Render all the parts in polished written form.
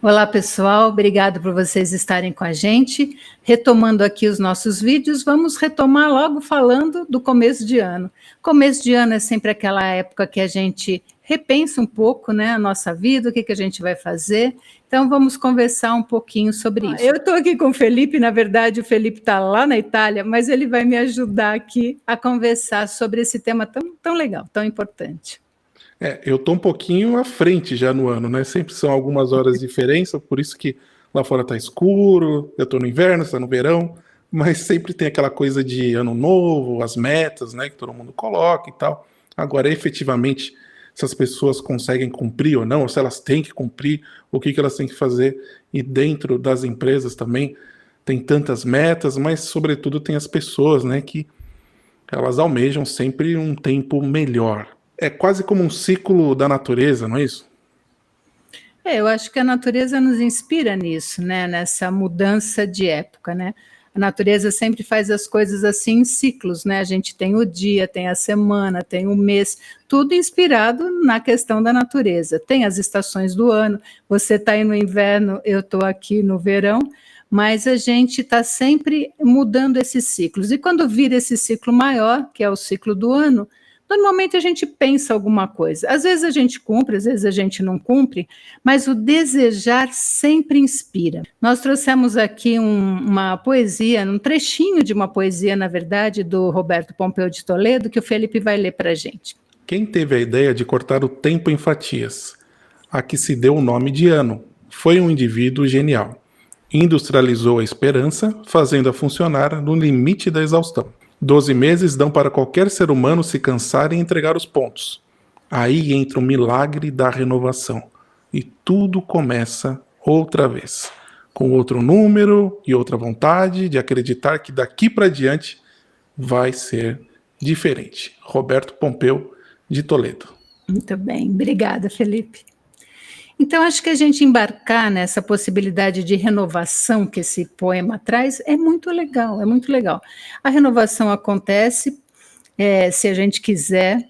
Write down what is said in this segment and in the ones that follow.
Olá, pessoal, obrigado por vocês estarem com a gente. Retomando aqui os nossos vídeos, vamos retomar logo falando do começo de ano. Começo de ano é sempre aquela época que a gente repensa um pouco, né, a nossa vida, o que a gente vai fazer. Então, vamos conversar um pouquinho sobre isso. Eu estou aqui com o Felipe, na verdade, o Felipe está lá na Itália, mas ele vai me ajudar aqui a conversar sobre esse tema tão legal, tão importante. Eu tô um pouquinho à frente já no ano, né? Sempre são algumas horas de diferença, por isso que lá fora tá escuro, eu tô no inverno, você tá no verão, mas sempre tem aquela coisa de ano novo, as metas, né, que todo mundo coloca e tal. Agora, efetivamente, se as pessoas conseguem cumprir ou não, ou se elas têm que cumprir, o que elas têm que fazer, e dentro das empresas também tem tantas metas, mas sobretudo tem as pessoas, né, que elas almejam sempre um tempo melhor. É quase como um ciclo da natureza, não é isso? Eu acho que a natureza nos inspira nisso, né? Nessa mudança de época, né? A natureza sempre faz as coisas assim em ciclos, né? A gente tem o dia, tem a semana, tem o mês, tudo inspirado na questão da natureza. Tem as estações do ano, você está aí no inverno, eu estou aqui no verão, mas a gente está sempre mudando esses ciclos. E quando vira esse ciclo maior, que é o ciclo do ano, normalmente a gente pensa alguma coisa. Às vezes a gente cumpre, às vezes a gente não cumpre, mas o desejar sempre inspira. Nós trouxemos aqui uma poesia, um trechinho de uma poesia, na verdade, do Roberto Pompeu de Toledo, que o Felipe vai ler para a gente. Quem teve a ideia de cortar o tempo em fatias, a que se deu o nome de ano, foi um indivíduo genial. Industrializou a esperança, fazendo-a funcionar no limite da exaustão. 12 meses dão para qualquer ser humano se cansar e entregar os pontos. Aí entra o milagre da renovação. E tudo começa outra vez. Com outro número e outra vontade de acreditar que daqui para diante vai ser diferente. Roberto Pompeu de Toledo. Muito bem, obrigada, Felipe. Então, acho que a gente embarcar nessa possibilidade de renovação que esse poema traz é muito legal, é muito legal. A renovação acontece se a gente quiser,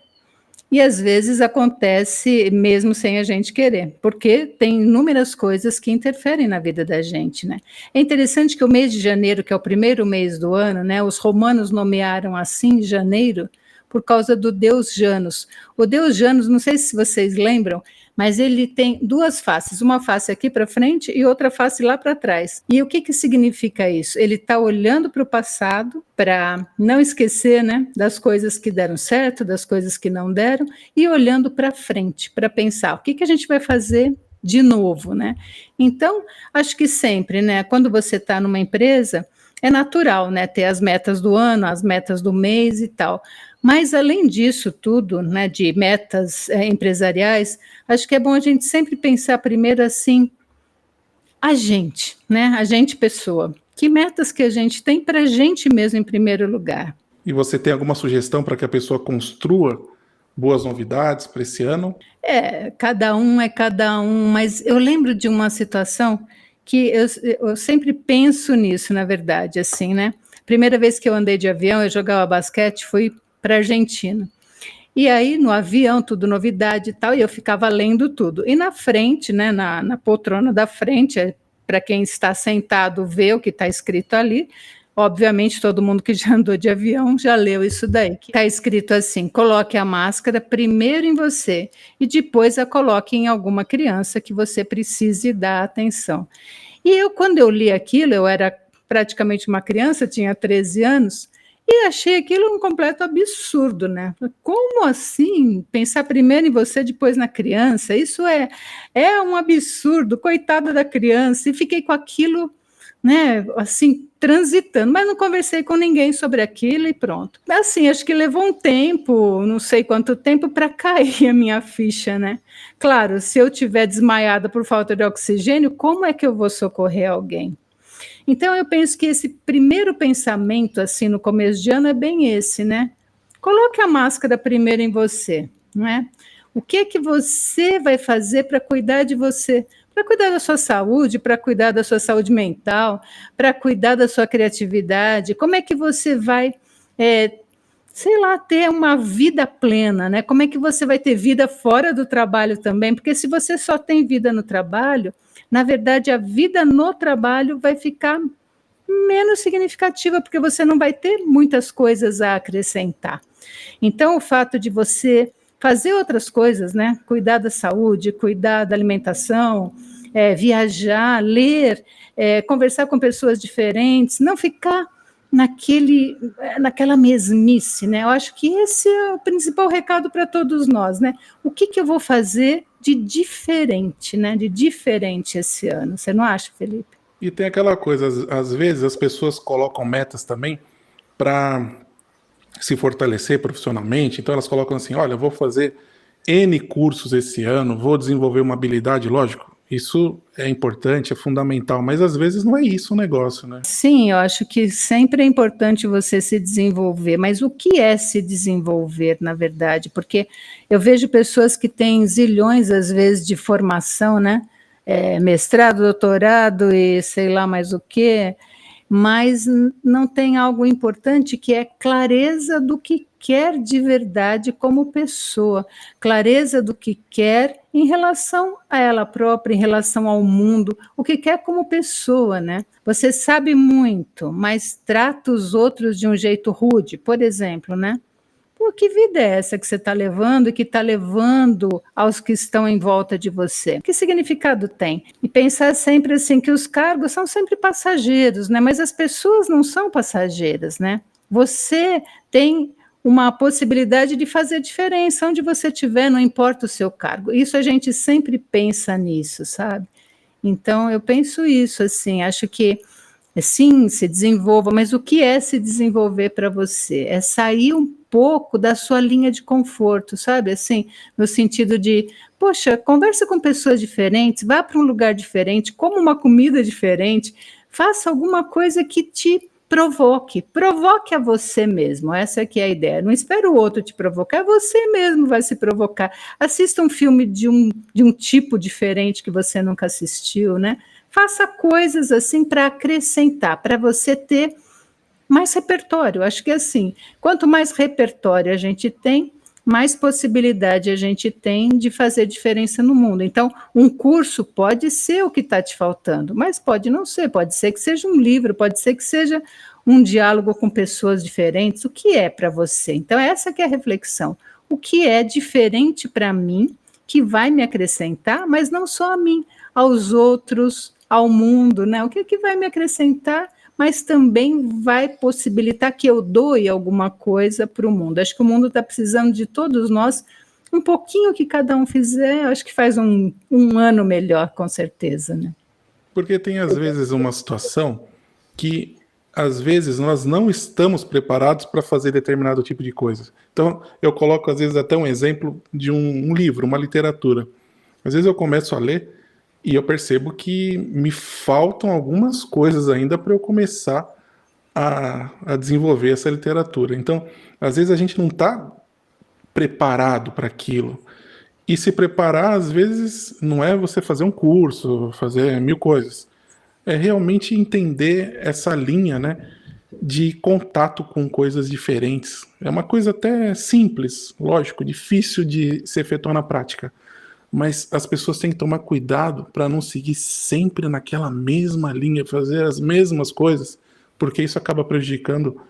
e às vezes acontece mesmo sem a gente querer, porque tem inúmeras coisas que interferem na vida da gente, né? É interessante que o mês de janeiro, que é o primeiro mês do ano, né, os romanos nomearam assim janeiro por causa do deus Janus. O deus Janus, não sei se vocês lembram, mas ele tem duas faces, uma face aqui para frente e outra face lá para trás. E o que significa isso? Ele está olhando para o passado, para não esquecer, né, das coisas que deram certo, das coisas que não deram, e olhando para frente, para pensar o que a gente vai fazer de novo, né? Então, acho que sempre, né, quando você está numa empresa, é natural, né, ter as metas do ano, as metas do mês e tal. Mas, além disso tudo, né, de metas empresariais, acho que é bom a gente sempre pensar primeiro assim, a gente, né, a gente pessoa. Que metas que a gente tem para a gente mesmo em primeiro lugar? E você tem alguma sugestão para que a pessoa construa boas novidades para esse ano? Cada um é cada um, mas eu lembro de uma situação que eu sempre penso nisso, na verdade, assim, né? Primeira vez que eu andei de avião, eu jogava basquete, fui para a Argentina. E aí, no avião, tudo novidade e tal, e eu ficava lendo tudo. E na frente, né, na poltrona da frente, para quem está sentado ver o que está escrito ali, obviamente todo mundo que já andou de avião já leu isso daí. Está escrito assim: coloque a máscara primeiro em você e depois a coloque em alguma criança que você precise dar atenção. E eu, quando eu li aquilo, eu era praticamente uma criança, tinha 13 anos, e achei aquilo um completo absurdo, né? Como assim? Pensar primeiro em você, depois na criança? Isso é um absurdo, coitada da criança. E fiquei com aquilo, né, assim, transitando, mas não conversei com ninguém sobre aquilo e pronto. Assim, acho que levou um tempo, não sei quanto tempo, para cair a minha ficha, né? Claro, se eu tiver desmaiada por falta de oxigênio, como é que eu vou socorrer alguém? Então, eu penso que esse primeiro pensamento, assim, no começo de ano, é bem esse, né? Coloque a máscara primeiro em você, não é? O que você vai fazer para cuidar de você? Para cuidar da sua saúde, para cuidar da sua saúde mental, para cuidar da sua criatividade? Como é que você vai, sei lá, ter uma vida plena, né? Como é que você vai ter vida fora do trabalho também? Porque se você só tem vida no trabalho, na verdade, a vida no trabalho vai ficar menos significativa, porque você não vai ter muitas coisas a acrescentar. Então, o fato de você fazer outras coisas, né? Cuidar da saúde, cuidar da alimentação, viajar, ler, conversar com pessoas diferentes, não ficar naquela mesmice, né? Eu acho que esse é o principal recado para todos nós, né? O que eu vou fazer de diferente, né? De diferente esse ano. Você não acha, Felipe? E tem aquela coisa, às vezes as pessoas colocam metas também para se fortalecer profissionalmente, então elas colocam assim, olha, eu vou fazer N cursos esse ano, vou desenvolver uma habilidade, lógico, isso é importante, é fundamental, mas às vezes não é isso o negócio, né? Sim, eu acho que sempre é importante você se desenvolver, mas o que é se desenvolver, na verdade? Porque eu vejo pessoas que têm zilhões, às vezes, de formação, né? Mestrado, doutorado e sei lá mais o quê, mas não tem algo importante que é clareza do que quer de verdade como pessoa, clareza do que quer em relação a ela própria, em relação ao mundo, o que quer como pessoa, né? Você sabe muito, mas trata os outros de um jeito rude, por exemplo, né? Pô, que vida é essa que você está levando e que está levando aos que estão em volta de você? Que significado tem? E pensar sempre assim que os cargos são sempre passageiros, né? Mas as pessoas não são passageiras, né? Você tem uma possibilidade de fazer diferença onde você estiver, não importa o seu cargo. Isso a gente sempre pensa nisso, sabe? Então eu penso isso assim, acho que sim, se desenvolva, mas o que é se desenvolver para você? É sair um pouco da sua linha de conforto, sabe? Assim, no sentido de, poxa, conversa com pessoas diferentes, vá para um lugar diferente, coma uma comida diferente, faça alguma coisa que te provoque a você mesmo, essa que é a ideia. Não espera o outro te provocar, você mesmo vai se provocar. Assista um filme de um tipo diferente que você nunca assistiu, né? Faça coisas assim para acrescentar, para você ter mais repertório. Acho que assim, quanto mais repertório a gente tem, mais possibilidade a gente tem de fazer diferença no mundo. Então, um curso pode ser o que está te faltando, mas pode não ser, pode ser que seja um livro, pode ser que seja um diálogo com pessoas diferentes. O que é para você? Então, essa que é a reflexão. O que é diferente para mim, que vai me acrescentar, mas não só a mim, aos outros, ao mundo, né? O que vai me acrescentar, mas também vai possibilitar que eu doe alguma coisa para o mundo. Acho que o mundo está precisando de todos nós, um pouquinho que cada um fizer, acho que faz um ano melhor, com certeza, né? Porque tem às vezes uma situação que às vezes nós não estamos preparados para fazer determinado tipo de coisa. Então, eu coloco às vezes até um exemplo de um livro, uma literatura. Às vezes eu começo a ler e eu percebo que me faltam algumas coisas ainda para eu começar a desenvolver essa literatura. Então, às vezes a gente não está preparado para aquilo. E se preparar, às vezes, não é você fazer um curso, fazer 1000 coisas. É realmente entender essa linha, né, de contato com coisas diferentes. É uma coisa até simples, lógico, difícil de se efetuar na prática. Mas as pessoas têm que tomar cuidado para não seguir sempre naquela mesma linha, fazer as mesmas coisas, porque isso acaba prejudicando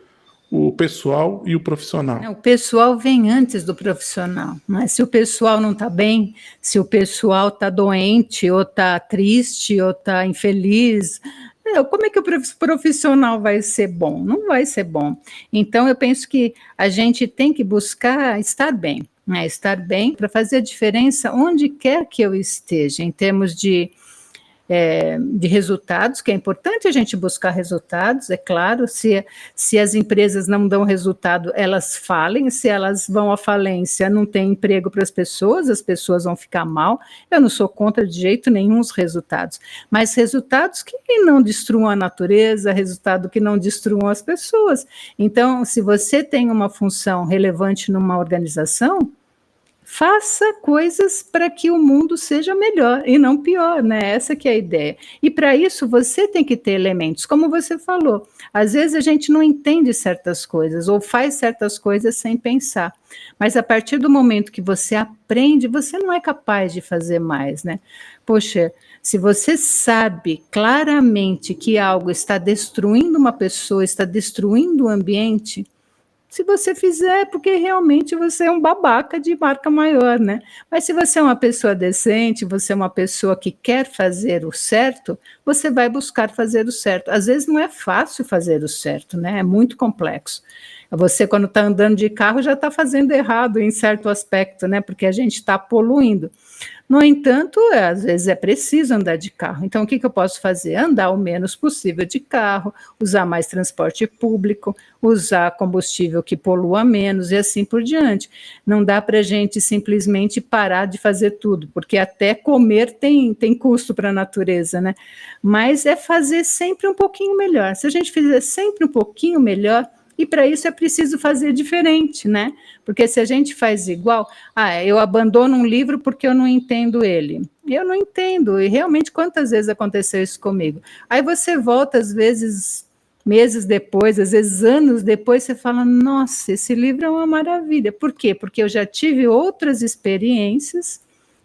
o pessoal e o profissional. O pessoal vem antes do profissional, mas se o pessoal não está bem, se o pessoal está doente, ou está triste, ou está infeliz, como é que o profissional vai ser bom? Não vai ser bom. Então, eu penso que a gente tem que buscar estar bem, né? Estar bem para fazer a diferença onde quer que eu esteja, em termos de resultados, que é importante a gente buscar resultados, é claro, se as empresas não dão resultado, elas falem, se elas vão à falência, não tem emprego para as pessoas vão ficar mal, eu não sou contra de jeito nenhum os resultados, mas resultados que não destruam a natureza, resultado que não destruam as pessoas. Então, se você tem uma função relevante numa organização, Faça coisas para que o mundo seja melhor e não pior, né? Essa que é a ideia. E para isso você tem que ter elementos, como você falou. Às vezes a gente não entende certas coisas ou faz certas coisas sem pensar. Mas a partir do momento que você aprende, você não é capaz de fazer mais, né? Poxa, se você sabe claramente que algo está destruindo uma pessoa, está destruindo o ambiente, se você fizer, é porque realmente você é um babaca de marca maior, né? Mas se você é uma pessoa decente, você é uma pessoa que quer fazer o certo, você vai buscar fazer o certo. Às vezes não é fácil fazer o certo, né? É muito complexo. Você, quando está andando de carro, já está fazendo errado em certo aspecto, né? Porque a gente está poluindo. No entanto, às vezes é preciso andar de carro. Então, o que eu posso fazer? Andar o menos possível de carro, usar mais transporte público, usar combustível que polua menos e assim por diante. Não dá para a gente simplesmente parar de fazer tudo, porque até comer tem custo para a natureza, né? Mas é fazer sempre um pouquinho melhor. Se a gente fizer sempre um pouquinho melhor, e para isso é preciso fazer diferente, né? Porque se a gente faz igual, eu abandono um livro porque eu não entendo ele. Eu não entendo, e realmente quantas vezes aconteceu isso comigo? Aí você volta, às vezes, meses depois, às vezes anos depois, você fala, nossa, esse livro é uma maravilha. Por quê? Porque eu já tive outras experiências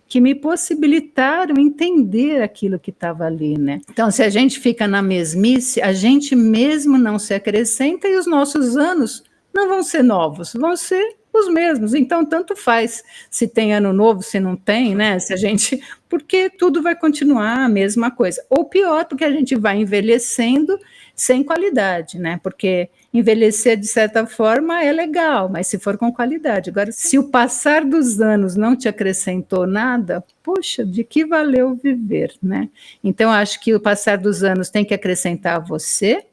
que me possibilitaram entender aquilo que estava ali, né? Então, se a gente fica na mesmice, a gente mesmo não se acrescenta e os nossos anos não vão ser novos, vão ser os mesmos. Então, tanto faz se tem ano novo, se não tem, né? Se a gente, porque tudo vai continuar a mesma coisa. Ou pior, porque a gente vai envelhecendo sem qualidade, né? Porque envelhecer, de certa forma, é legal, mas se for com qualidade. Agora, se o passar dos anos não te acrescentou nada, poxa, de que valeu viver, né? Então, acho que o passar dos anos tem que acrescentar a você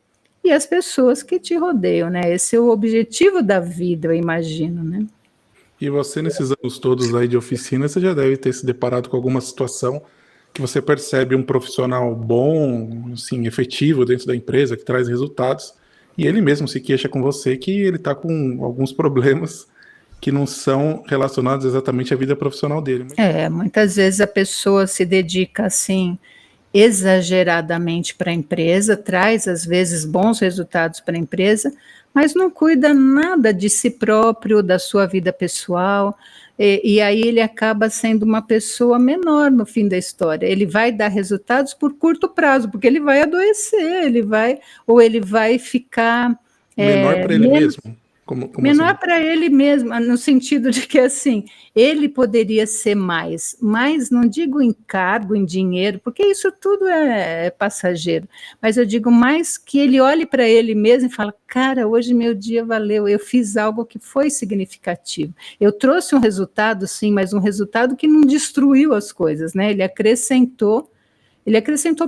e as pessoas que te rodeiam, né? Esse é o objetivo da vida, eu imagino, né? E você, nesses anos todos aí de oficina, você já deve ter se deparado com alguma situação que você percebe um profissional bom, assim, efetivo dentro da empresa, que traz resultados, e ele mesmo se queixa com você que ele está com alguns problemas que não são relacionados exatamente à vida profissional dele. Muitas vezes a pessoa se dedica assim exageradamente para a empresa, traz às vezes bons resultados para a empresa, mas não cuida nada de si próprio, da sua vida pessoal, e aí ele acaba sendo uma pessoa menor no fim da história. Ele vai dar resultados por curto prazo, porque ele vai adoecer, ou ele vai ficar Menor para ele menos. mesmo? Como Menor assim? para ele mesmo, no sentido de que, assim, ele poderia ser mais, mas não digo em cargo, em dinheiro, porque isso tudo é passageiro, mas eu digo mais que ele olhe para ele mesmo e fala, cara, hoje meu dia valeu, eu fiz algo que foi significativo. Eu trouxe um resultado, sim, mas um resultado que não destruiu as coisas, né? Ele acrescentou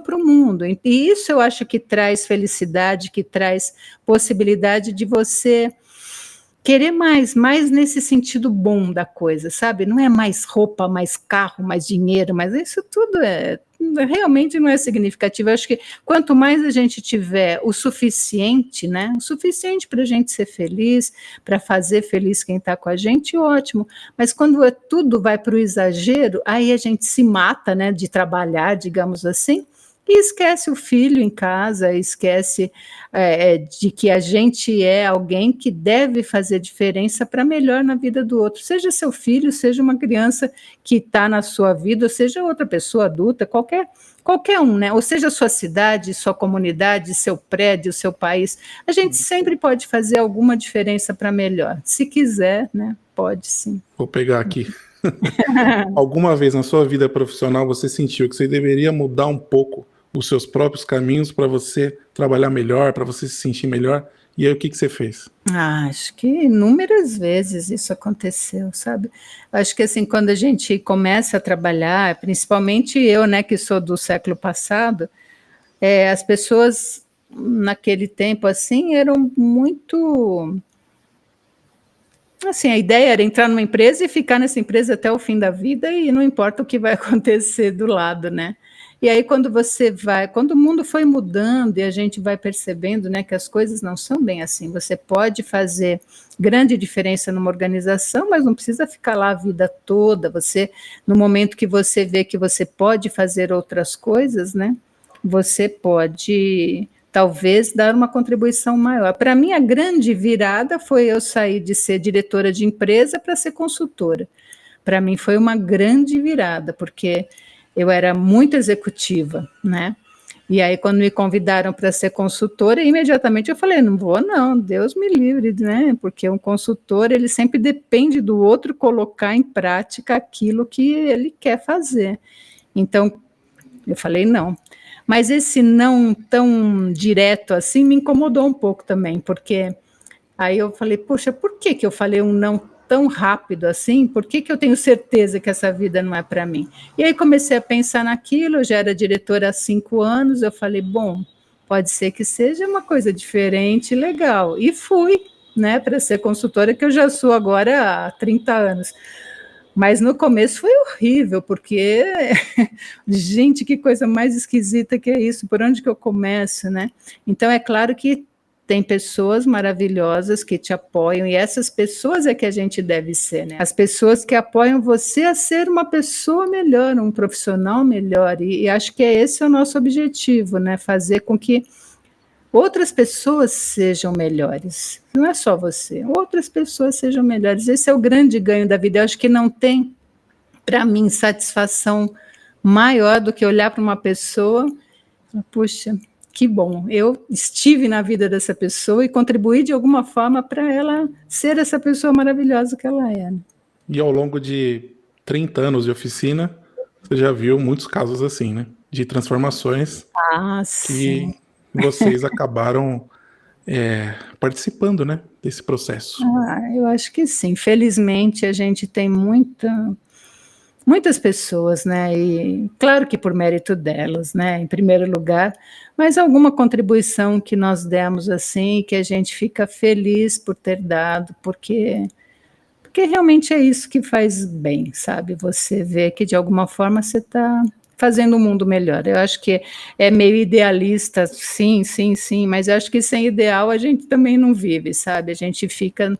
para o mundo. E isso eu acho que traz felicidade, que traz possibilidade de você querer mais nesse sentido bom da coisa, sabe? Não é mais roupa, mais carro, mais dinheiro, mas isso tudo realmente não é significativo. Eu acho que quanto mais a gente tiver o suficiente, né? O suficiente para a gente ser feliz, para fazer feliz quem está com a gente, ótimo. Mas quando tudo vai para o exagero, aí a gente se mata, né? De trabalhar, digamos assim. E esquece o filho em casa, esquece de que a gente é alguém que deve fazer diferença para melhor na vida do outro. Seja seu filho, seja uma criança que está na sua vida, ou seja outra pessoa adulta, qualquer um, né? Ou seja a sua cidade, sua comunidade, seu prédio, seu país. A gente sempre pode fazer alguma diferença para melhor. Se quiser, né? Pode sim. Vou pegar aqui. Alguma vez na sua vida profissional você sentiu que você deveria mudar um pouco os seus próprios caminhos para você trabalhar melhor, para você se sentir melhor? E aí o que você fez? Acho que inúmeras vezes isso aconteceu, sabe? Acho que assim, quando a gente começa a trabalhar, principalmente eu, né, que sou do século passado, as pessoas naquele tempo assim eram muito. Assim, a ideia era entrar numa empresa e ficar nessa empresa até o fim da vida e não importa o que vai acontecer do lado, né? E aí quando o mundo foi mudando e a gente vai percebendo, né, que as coisas não são bem assim, você pode fazer grande diferença numa organização, mas não precisa ficar lá a vida toda, no momento que você vê que você pode fazer outras coisas, né, você pode talvez dar uma contribuição maior. Para mim, a grande virada foi eu sair de ser diretora de empresa para ser consultora. Para mim foi uma grande virada, porque eu era muito executiva, né? E aí, quando me convidaram para ser consultora, imediatamente eu falei, não vou não, Deus me livre, né? Porque um consultor, ele sempre depende do outro colocar em prática aquilo que ele quer fazer. Então, eu falei não. Mas esse não tão direto assim me incomodou um pouco também, porque aí eu falei, poxa, por que eu falei um não tão rápido assim? Por que eu tenho certeza que essa vida não é para mim? E aí comecei a pensar naquilo, eu já era diretora há 5 anos, eu falei, bom, pode ser que seja uma coisa diferente, legal. E fui, né, para ser consultora, que eu já sou agora há 30 anos. Mas no começo foi horrível, porque, gente, que coisa mais esquisita que é isso, por onde que eu começo, né? Então, é claro que tem pessoas maravilhosas que te apoiam, e essas pessoas é que a gente deve ser, né? As pessoas que apoiam você a ser uma pessoa melhor, um profissional melhor, e acho que esse é o nosso objetivo, né? Fazer com que outras pessoas sejam melhores. Não é só você, outras pessoas sejam melhores. Esse é o grande ganho da vida. Eu acho que não tem, para mim, satisfação maior do que olhar para uma pessoa e, puxa, que bom, eu estive na vida dessa pessoa e contribuí de alguma forma para ela ser essa pessoa maravilhosa que ela é. E ao longo de 30 anos de oficina, você já viu muitos casos assim, né? De transformações Sim. que vocês acabaram participando, né, desse processo. Eu acho que sim. Felizmente, a gente tem muitas pessoas, né? E claro que por mérito delas, né? Em primeiro lugar, mas alguma contribuição que nós demos assim, que a gente fica feliz por ter dado, porque realmente é isso que faz bem, sabe? Você vê que de alguma forma você está fazendo o mundo melhor. Eu acho que é meio idealista, sim, mas eu acho que sem ideal a gente também não vive, sabe? A gente fica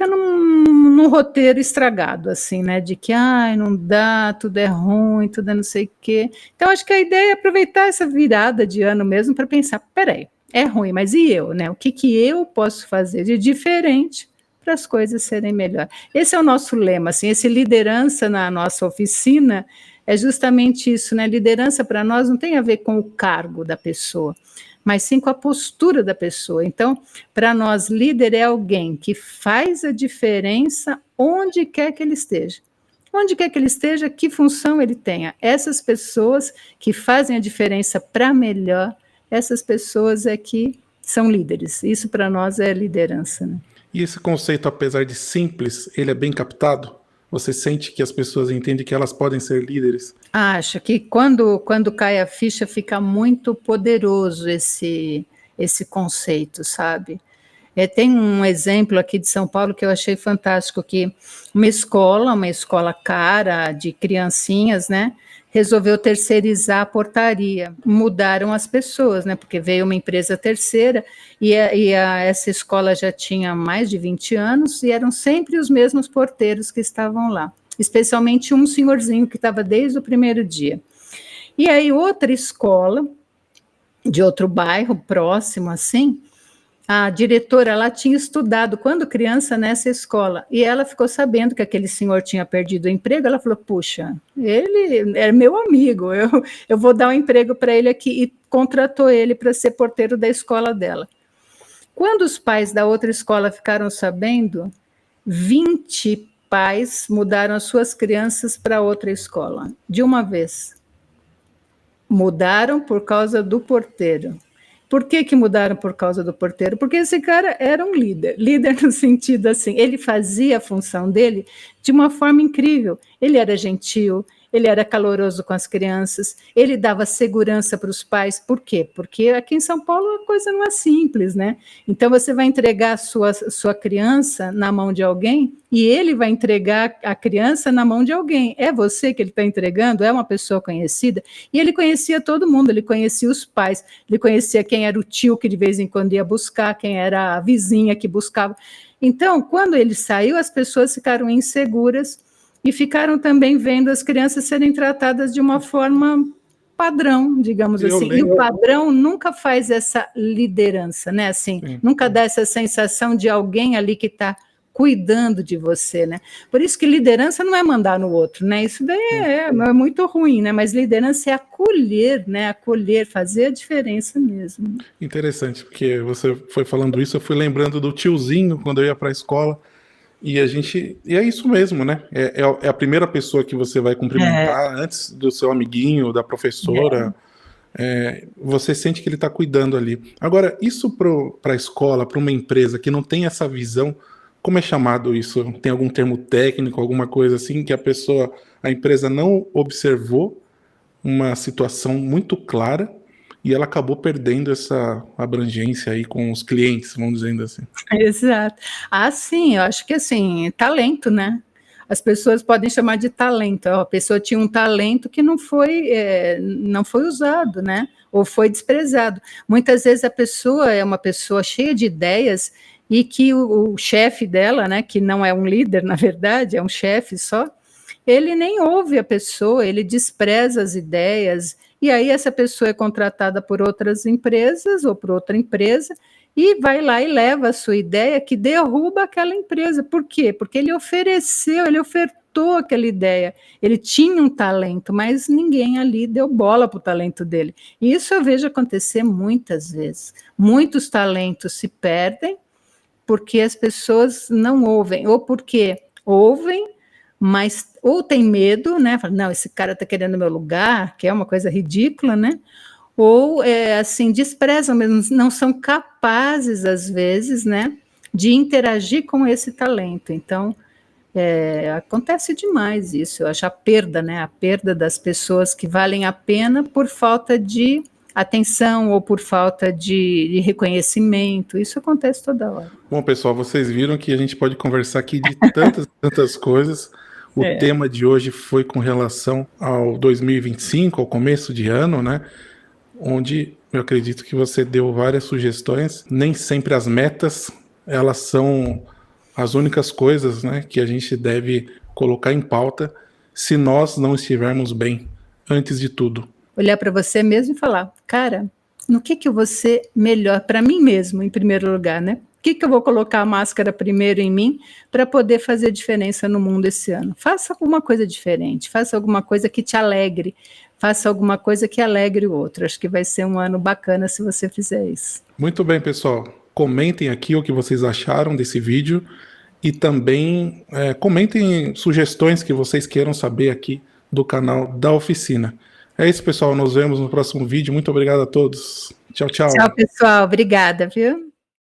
num roteiro estragado, assim, né? De que não dá, tudo é ruim, tudo é não sei o quê. Então, acho que a ideia é aproveitar essa virada de ano mesmo para pensar, peraí, é ruim, mas e eu, né? O que eu posso fazer de diferente para as coisas serem melhor? Esse é o nosso lema, assim, esse liderança na nossa oficina é justamente isso, né? Liderança para nós não tem a ver com o cargo da pessoa, mas sim com a postura da pessoa. Então, para nós, líder é alguém que faz a diferença onde quer que ele esteja. Onde quer que ele esteja, que função ele tenha. Essas pessoas que fazem a diferença para melhor, essas pessoas é que são líderes. Isso para nós é liderança, né? E esse conceito, apesar de simples, ele é bem captado? Você sente que as pessoas entendem que elas podem ser líderes? Acho que quando cai a ficha fica muito poderoso esse conceito, sabe? Tem um exemplo aqui de São Paulo que eu achei fantástico, que uma escola cara de criancinhas, né, resolveu terceirizar a portaria. Mudaram as pessoas, né, porque veio uma empresa terceira essa escola já tinha mais de 20 anos e eram sempre os mesmos porteiros que estavam lá, especialmente um senhorzinho que estava desde o primeiro dia. E aí outra escola, de outro bairro próximo, assim, a diretora lá tinha estudado quando criança nessa escola e ela ficou sabendo que aquele senhor tinha perdido o emprego. Ela falou, puxa, ele é meu amigo, eu vou dar um emprego para ele aqui, e contratou ele para ser porteiro da escola dela. Quando os pais da outra escola ficaram sabendo, 20 pais mudaram as suas crianças para outra escola de uma vez. Mudaram por causa do porteiro. Por que mudaram por causa do porteiro? Porque esse cara era um líder no sentido assim, ele fazia a função dele de uma forma incrível, ele era gentil, ele era caloroso com as crianças, ele dava segurança para os pais. Por quê? Porque aqui em São Paulo a coisa não é simples, né? Então você vai entregar a sua criança na mão de alguém e ele vai entregar a criança na mão de alguém. É você que ele está entregando? É uma pessoa conhecida? E ele conhecia todo mundo, ele conhecia os pais, ele conhecia quem era o tio que de vez em quando ia buscar, quem era a vizinha que buscava. Então, quando ele saiu, as pessoas ficaram inseguras e ficaram também vendo as crianças serem tratadas de uma forma padrão, digamos assim. E o padrão nunca faz essa liderança, né? Assim, nunca dá essa sensação de alguém ali que está cuidando de você, né? Por isso que liderança não é mandar no outro, né? Isso daí é muito ruim, né? Mas liderança é acolher, né? Acolher, fazer a diferença mesmo. Interessante, porque você foi falando isso, eu fui lembrando do tiozinho quando eu ia para a escola. E é isso mesmo, né? É a primeira pessoa que você vai cumprimentar antes do seu amiguinho, da professora. Você sente que ele está cuidando ali. Agora, isso para a escola, para uma empresa que não tem essa visão, como é chamado isso? Tem algum termo técnico, alguma coisa assim, que a empresa não observou uma situação muito clara e ela acabou perdendo essa abrangência aí com os clientes, vamos dizendo assim. Exato. Sim, eu acho que assim, talento, né? As pessoas podem chamar de talento. A pessoa tinha um talento que não foi usado, né? Ou foi desprezado. Muitas vezes a pessoa é uma pessoa cheia de ideias e que o chefe dela, né, que não é um líder, na verdade, é um chefe só, ele nem ouve a pessoa, ele despreza as ideias, e aí essa pessoa é contratada por outras empresas ou por outra empresa, e vai lá e leva a sua ideia que derruba aquela empresa. Por quê? Porque ele ofertou aquela ideia. Ele tinha um talento, mas ninguém ali deu bola para o talento dele. E isso eu vejo acontecer muitas vezes. Muitos talentos se perdem porque as pessoas não ouvem, ou porque ouvem, mas ou tem medo, né? Fala, não, esse cara está querendo meu lugar, que é uma coisa ridícula, né? Ou assim, desprezam mesmo, não são capazes, às vezes, né, de interagir com esse talento. Então, acontece demais isso, eu acho a perda, né, a perda das pessoas que valem a pena por falta de atenção ou por falta de reconhecimento, isso acontece toda hora. Bom, pessoal, vocês viram que a gente pode conversar aqui de tantas coisas. O tema de hoje foi com relação ao 2025, ao começo de ano, né? Onde eu acredito que você deu várias sugestões. Nem sempre as metas, elas são as únicas coisas, né, que a gente deve colocar em pauta se nós não estivermos bem, antes de tudo. Olhar para você mesmo e falar, cara, no que eu vou ser melhor para mim mesmo, em primeiro lugar, né? O que eu vou colocar a máscara primeiro em mim para poder fazer diferença no mundo esse ano? Faça alguma coisa diferente, faça alguma coisa que te alegre, faça alguma coisa que alegre o outro. Acho que vai ser um ano bacana se você fizer isso. Muito bem, pessoal. Comentem aqui o que vocês acharam desse vídeo e também comentem sugestões que vocês queiram saber aqui do canal da Oficina. É isso, pessoal. Nos vemos no próximo vídeo. Muito obrigado a todos. Tchau, tchau. Tchau, pessoal. Obrigada, viu?